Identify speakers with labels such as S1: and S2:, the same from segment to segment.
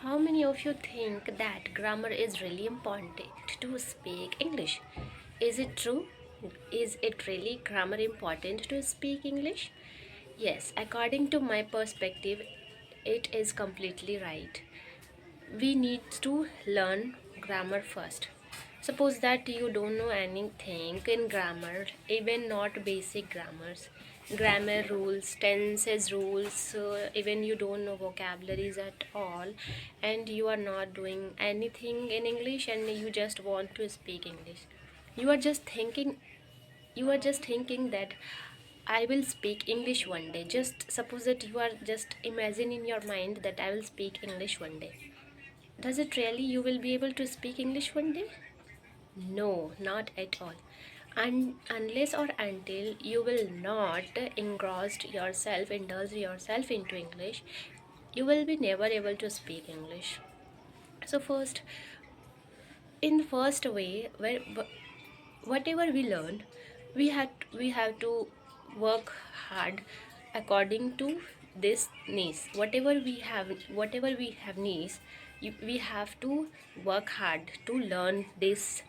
S1: How many of you think that grammar is really important to speak English? Is it true? Is it really grammar important to speak English? Yes, according to my perspective, it is completely right. We need to learn grammar first. Suppose that you don't know anything in grammar, even not basic grammar rules, tenses rules, even you don't know vocabularies at all, and you are not doing anything in English and you just want to speak English. You are just thinking that I will speak English one day. Just suppose that you are just imagine in your mind that I will speak English one day. Does it really you will be able to speak English one day? No, not at all. Unless or until you will not indulge yourself into English, you will be never able to speak English. So first, in first way, whatever we learn, we have to work hard according to this needs. Whatever we have needs, we have to work hard to learn this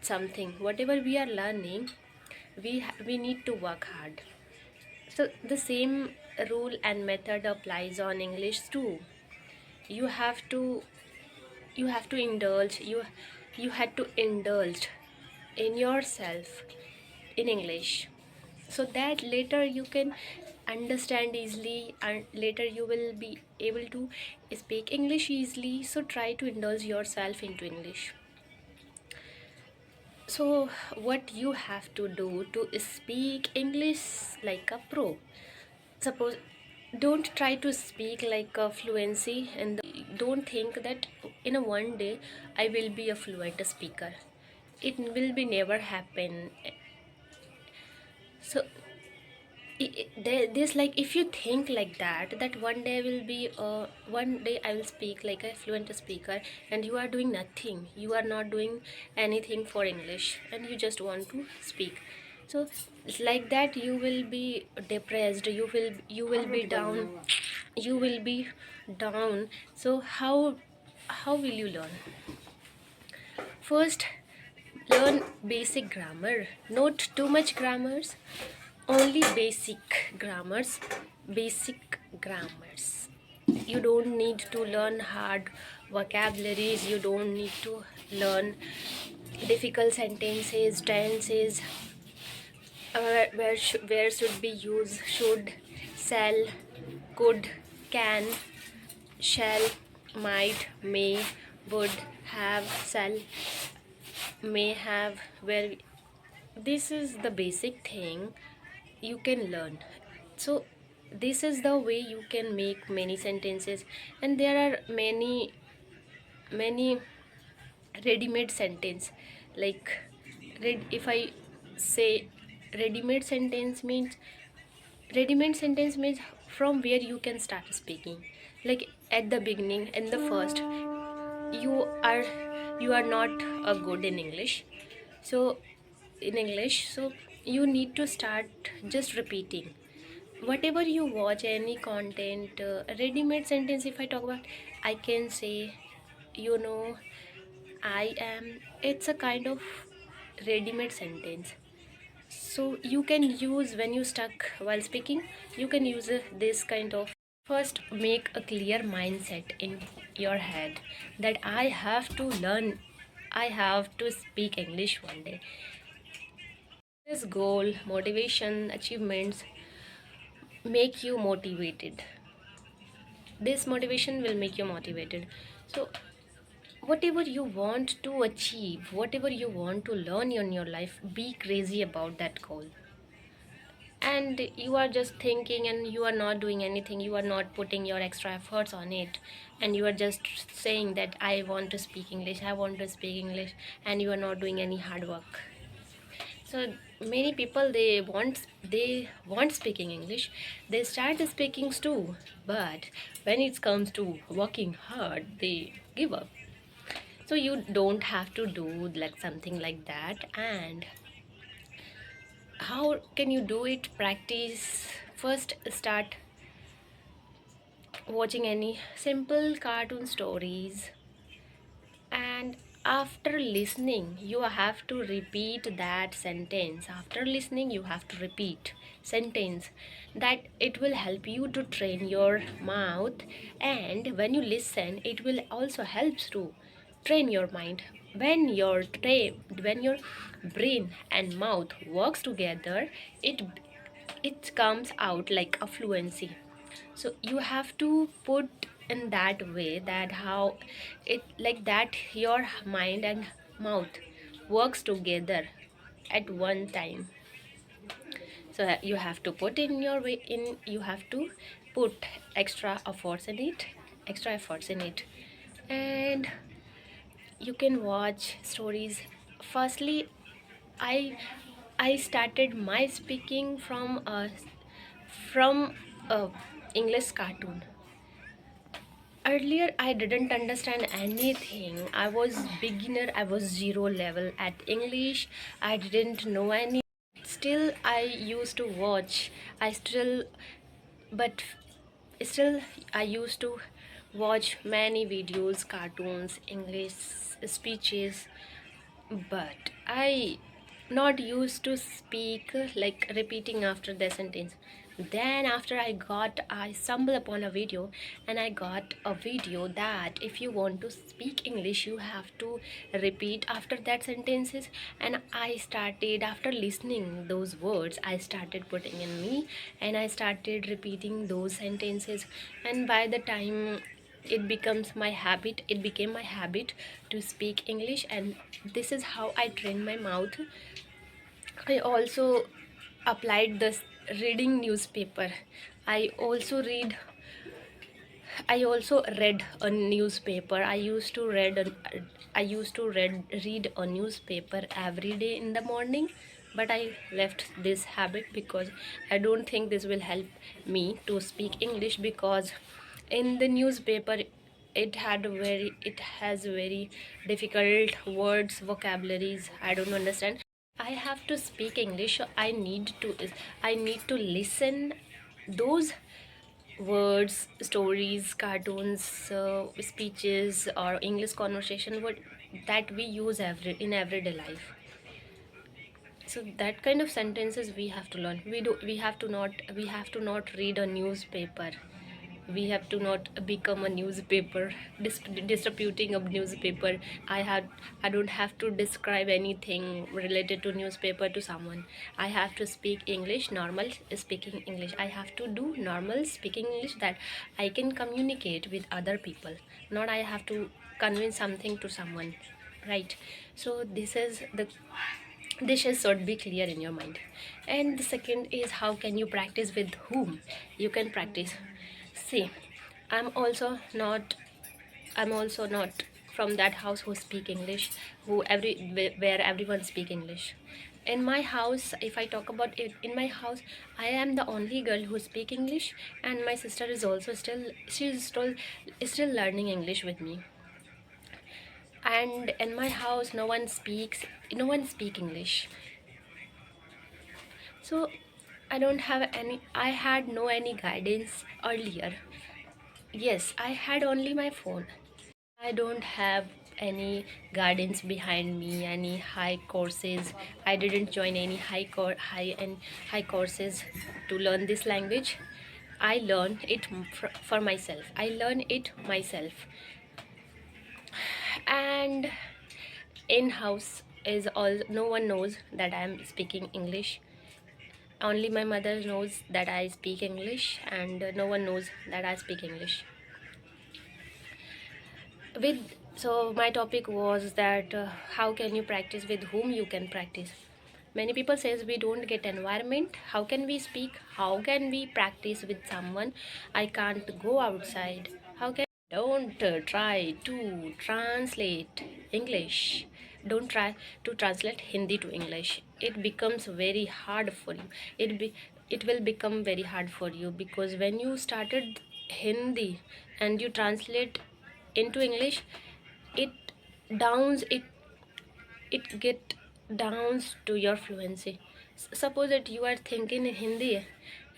S1: something. Whatever we are learning, we need to work hard. So the same rule and method applies on English too. You have to you have to indulge you you had to indulge in yourself in English, so that later you can understand easily and later you will be able to speak English easily. So try to indulge yourself into English. So what you have to do to speak English like a pro? Suppose, don't try to speak like a fluency, and don't think that in a one day I will be a fluent speaker. It will be never happen. So there's like, if you think like that one day I will speak like a fluent speaker, and you are doing nothing, you are not doing anything for English, and you just want to speak. So it's like that you will be depressed, you will be down, so how will you learn? First, learn basic grammar, not too much grammars, only basic grammars. You don't need to learn hard vocabularies, you don't need to learn difficult sentences, tenses, where should be used, should, shall, could, can, shall, might, may, would, have, shall, may have, where. This is the basic thing you can learn. So this is the way you can make many sentences, and there are many ready-made sentence. Like, if I say ready-made sentence means from where you can start speaking. Like, at the beginning, in the first, you are you are not good in English, so you need to start just repeating whatever you watch, any content. Ready-made sentence, if I talk about, I can say, you know, I am. It's a kind of ready-made sentence. So you can use, when you stuck while speaking, you can use this kind of. First, make a clear mindset in your head that I have to speak English one day. This goal, motivation, achievements make you motivated. This motivation will make you motivated. So whatever you want to achieve, whatever you want to learn in your life, be crazy about that goal. And you are just thinking and you are not doing anything, you are not putting your extra efforts on it, and you are just saying that I want to speak English, I want to speak English, and you are not doing any hard work. So many people, they want speaking English, they start speaking too, but when it comes to working hard, they give up. So you don't have to do like something like that. And how can you do it? Practice. First, start watching any simple cartoon stories, and after listening you have to repeat that sentence. After listening you have to repeat sentence, that it will help you to train your mouth. And when you listen it will also helps to train your mind. When your brain and mouth works together, it comes out like a fluency. So you have to put in that way, that how it like that your mind and mouth works together at one time. So you have to put in your way in, you have to put extra efforts in it. And you can watch stories. Firstly, i I started my speaking from a English cartoon. Earlier I didn't understand anything. I was beginner, I was zero level at English. I didn't know any. Still I used to watch. I still but still I used to watch many videos, cartoons, English speeches. But I not used to speak like repeating after the sentence. Then after I stumbled upon a video, and I got a video that if you want to speak English you have to repeat after that sentences. And I started, after listening those words, I started putting in me, and I started repeating those sentences. And by the time it became my habit to speak English. And this is how I train my mouth. I also applied this reading newspaper. i also read I also read a newspaper. I used to read a newspaper every day in the morning. But I left this habit because I don't think this will help me to speak English. Because in the newspaper it has very difficult words, vocabularies I don't understand. I have to speak English, so I need to listen those words, stories, cartoons, speeches, or English conversation what that we use in everyday life. So that kind of sentences we have to learn. We have to not read a newspaper. We have to not become a newspaper distributing a newspaper. I don't have to describe anything related to newspaper to someone. I have to speak English, normal speaking English. I have to do normal speaking English, that I can communicate with other people, not I have to convince something to someone, right? So this should be clear in your mind. And the second is, how can you practice? With whom you can practice? See, i'm also not I'm also not from that house who speak English, where everyone speak English. In my house, if I talk about it, in my house I am the only girl who speak English. And my sister is also still learning English with me. And in my house no one speak English. So I had no any guidance earlier. Yes, I had only my phone. I don't have any guidance behind me, any high courses. I didn't join any high courses to learn this language. I learned it for myself. I learned it myself. And in house is all, no one knows that I am speaking English. Only my mother knows that I speak English, and no one knows that I speak English. With So my topic was that how can you practice? With whom you can practice? Many people says we don't get environment. How can we speak? How can we practice with someone? I can't go outside. How can Don't try to translate English. Don't try to translate Hindi to English. It becomes very hard for you. It will become very hard for you, because when you started Hindi and you translate into English, it downs it get downs to your fluency. Suppose that you are thinking in Hindi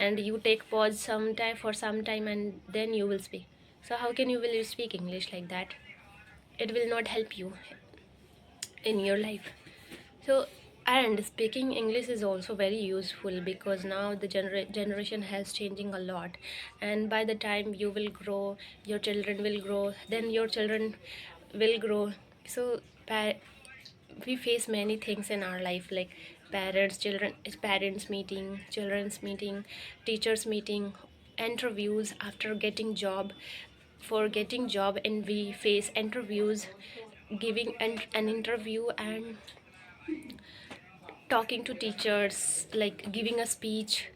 S1: and you take pause sometime for some time and then you will speak. So how can you will you speak English like that? It will not help you in your life. So, and speaking English is also very useful because now the generation has changing a lot, and by the time you will grow, your children will grow, then your children will grow. So we face many things in our life, like parents meeting, children's meeting, teachers meeting, interviews after getting job, for getting job, and we face interviews, giving an interview, and talking to teachers, like giving a speech.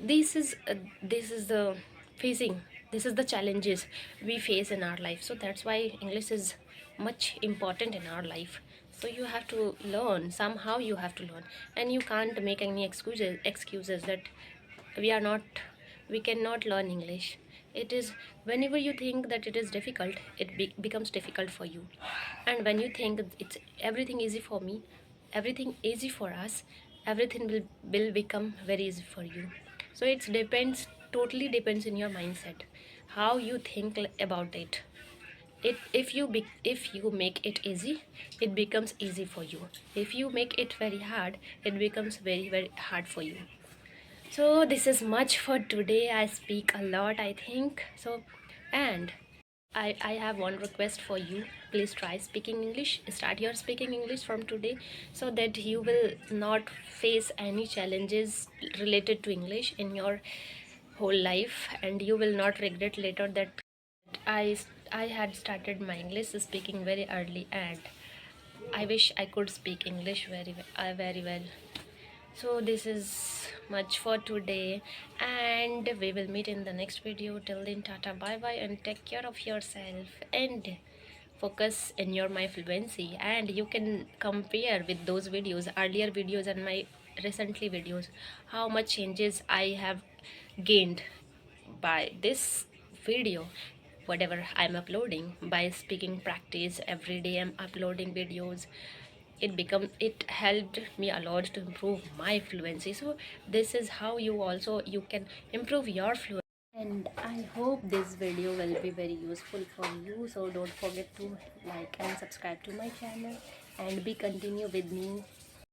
S1: This is the facing, this is the challenges we face in our life. So that's why English is much important in our life. So you have to learn, somehow you have to learn, and you can't make any excuses that we are not, we cannot learn English. It is, whenever you think that it is difficult, it becomes difficult for you. And when you think it's everything easy for me, everything easy for us, everything will become very easy for you. So it depends, totally depends in your mindset, how you think about it. If you make it easy, it becomes easy for you. If you make it very hard, it becomes very very hard for you. So this is much for today. I speak a lot, I think so. And I have one request for you. Please try speaking English. Start your speaking English from today, so that you will not face any challenges related to English in your whole life, and you will not regret later that I I had started my English speaking very early, and I wish I could speak English very well. So this is much for today, and we will meet in the next video. Till then, tata, bye bye, and take care of yourself, and focus in your my fluency. And you can compare with those videos, earlier videos and my recently videos, how much changes I have gained by this video, whatever I'm uploading. By speaking practice every day, I'm uploading videos. It helped me a lot to improve my fluency. So this is how you also you can improve your fluency. And I hope this video will be very useful for you. So don't forget to like and subscribe to my channel, and be continue with me